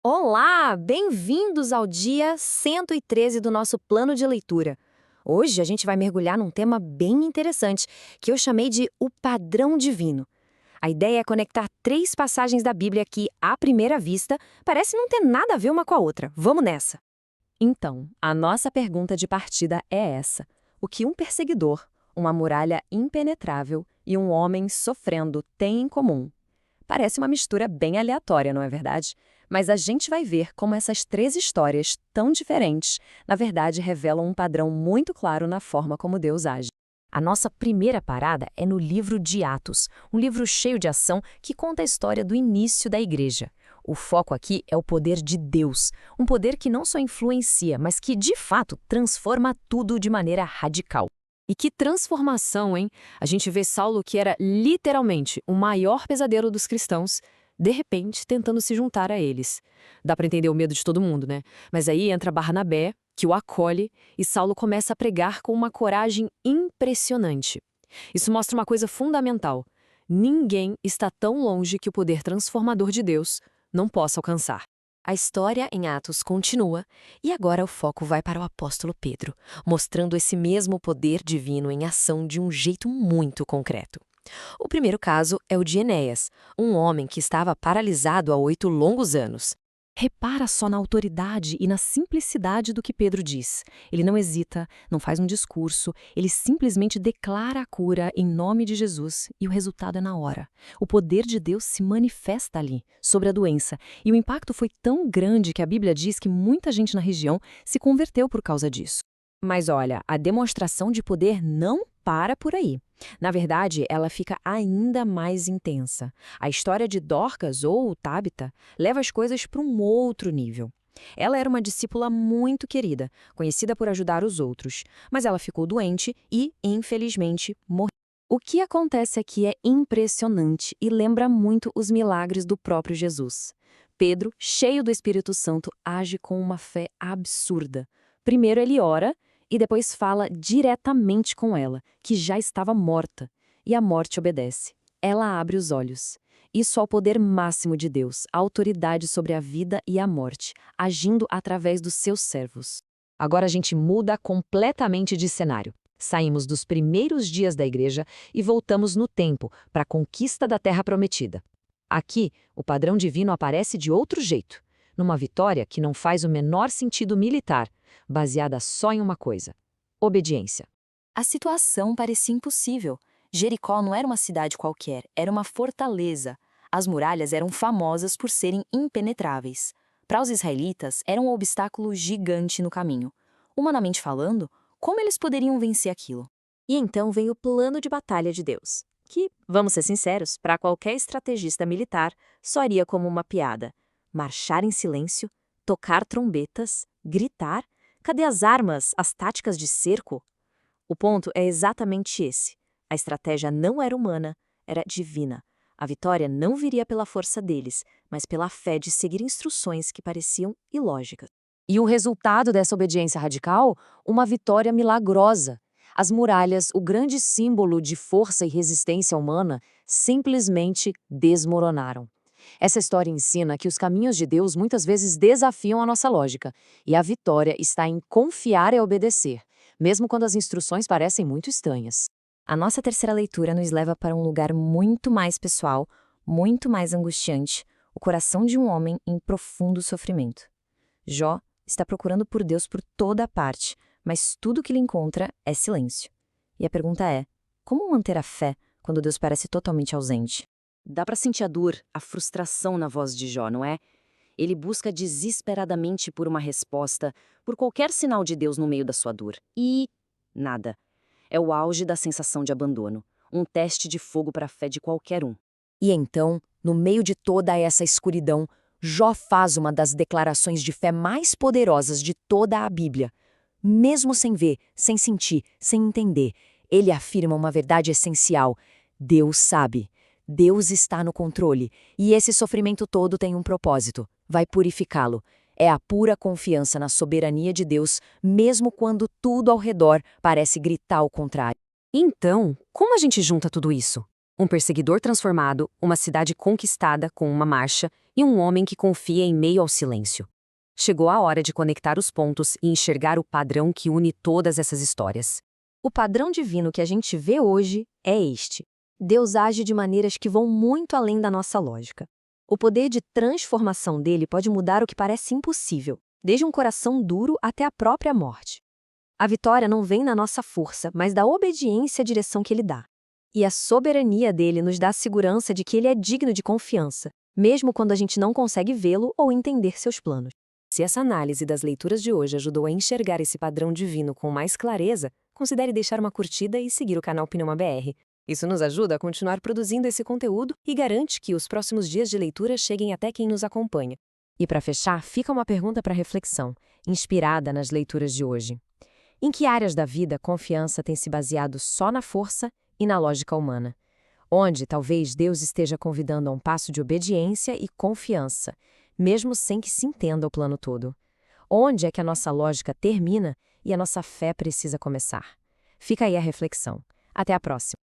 Olá, bem-vindos ao dia 113 do nosso plano de leitura. Hoje a gente vai mergulhar num tema bem interessante, que eu chamei de o padrão divino. A ideia é conectar três passagens da Bíblia que, à primeira vista, parecem não ter nada a ver uma com a outra. Vamos nessa! Então, a nossa pergunta de partida é essa: o que um perseguidor, uma muralha impenetrável e um homem sofrendo têm em comum? Parece uma mistura bem aleatória, não é verdade? Mas a gente vai ver como essas três histórias, tão diferentes, na verdade revelam um padrão muito claro na forma como Deus age. A nossa primeira parada é no livro de Atos, um livro cheio de ação que conta a história do início da igreja. O foco aqui é o poder de Deus, um poder que não só influencia, mas que, de fato, transforma tudo de maneira radical. E que transformação, hein? A gente vê Saulo, que era literalmente o maior pesadelo dos cristãos, de repente tentando se juntar a eles. Dá pra entender o medo de todo mundo, né? Mas aí entra Barnabé, que o acolhe, e Saulo começa a pregar com uma coragem impressionante. Isso mostra uma coisa fundamental: ninguém está tão longe que o poder transformador de Deus não possa alcançar. A história em Atos continua, e agora o foco vai para o apóstolo Pedro, mostrando esse mesmo poder divino em ação de um jeito muito concreto. O primeiro caso é o de Enéas, um homem que estava paralisado há 8 longos anos. Repara só na autoridade e na simplicidade do que Pedro diz. Ele não hesita, não faz um discurso, ele simplesmente declara a cura em nome de Jesus e o resultado é na hora. O poder de Deus se manifesta ali, sobre a doença, e o impacto foi tão grande que a Bíblia diz que muita gente na região se converteu por causa disso. Mas olha, a demonstração de poder não para por aí. Na verdade, ela fica ainda mais intensa. A história de Dorcas, ou Tabita, leva as coisas para um outro nível. Ela era uma discípula muito querida, conhecida por ajudar os outros, mas ela ficou doente e, infelizmente, morreu. O que acontece aqui é impressionante e lembra muito os milagres do próprio Jesus. Pedro, cheio do Espírito Santo, age com uma fé absurda. Primeiro ele ora e depois fala diretamente com ela, que já estava morta, e a morte obedece. Ela abre os olhos. Isso é o poder máximo de Deus, a autoridade sobre a vida e a morte, agindo através dos seus servos. Agora a gente muda completamente de cenário. Saímos dos primeiros dias da igreja e voltamos no tempo, para a conquista da Terra Prometida. Aqui, o padrão divino aparece de outro jeito, numa vitória que não faz o menor sentido militar, baseada só em uma coisa: obediência. A situação parecia impossível. Jericó não era uma cidade qualquer, era uma fortaleza. As muralhas eram famosas por serem impenetráveis. Para os israelitas, era um obstáculo gigante no caminho. Humanamente falando, como eles poderiam vencer aquilo? E então vem o plano de batalha de Deus, que, vamos ser sinceros, para qualquer estrategista militar, soaria como uma piada. Marchar em silêncio, tocar trombetas, gritar. Cadê as armas, as táticas de cerco? O ponto é exatamente esse. A estratégia não era humana, era divina. A vitória não viria pela força deles, mas pela fé de seguir instruções que pareciam ilógicas. E o resultado dessa obediência radical? Uma vitória milagrosa. As muralhas, o grande símbolo de força e resistência humana, simplesmente desmoronaram. Essa história ensina que os caminhos de Deus muitas vezes desafiam a nossa lógica, e a vitória está em confiar e obedecer, mesmo quando as instruções parecem muito estranhas. A nossa terceira leitura nos leva para um lugar muito mais pessoal, muito mais angustiante, o coração de um homem em profundo sofrimento. Jó está procurando por Deus por toda a parte, mas tudo que ele encontra é silêncio. E a pergunta é: como manter a fé quando Deus parece totalmente ausente? Dá para sentir a dor, a frustração na voz de Jó, não é? Ele busca desesperadamente por uma resposta, por qualquer sinal de Deus no meio da sua dor. E nada. É o auge da sensação de abandono, um teste de fogo para a fé de qualquer um. E então, no meio de toda essa escuridão, Jó faz uma das declarações de fé mais poderosas de toda a Bíblia. Mesmo sem ver, sem sentir, sem entender, ele afirma uma verdade essencial: Deus sabe. Deus está no controle, e esse sofrimento todo tem um propósito: vai purificá-lo. É a pura confiança na soberania de Deus, mesmo quando tudo ao redor parece gritar o contrário. Então, como a gente junta tudo isso? Um perseguidor transformado, uma cidade conquistada com uma marcha e um homem que confia em meio ao silêncio. Chegou a hora de conectar os pontos e enxergar o padrão que une todas essas histórias. O padrão divino que a gente vê hoje é este. Deus age de maneiras que vão muito além da nossa lógica. O poder de transformação dele pode mudar o que parece impossível, desde um coração duro até a própria morte. A vitória não vem na nossa força, mas da obediência à direção que ele dá. E a soberania dele nos dá a segurança de que ele é digno de confiança, mesmo quando a gente não consegue vê-lo ou entender seus planos. Se essa análise das leituras de hoje ajudou a enxergar esse padrão divino com mais clareza, considere deixar uma curtida e seguir o canal Pneuma BR. Isso nos ajuda a continuar produzindo esse conteúdo e garante que os próximos dias de leitura cheguem até quem nos acompanha. E para fechar, fica uma pergunta para reflexão, inspirada nas leituras de hoje. Em que áreas da vida a confiança tem se baseado só na força e na lógica humana? Onde talvez Deus esteja convidando a um passo de obediência e confiança, mesmo sem que se entenda o plano todo? Onde é que a nossa lógica termina e a nossa fé precisa começar? Fica aí a reflexão. Até a próxima!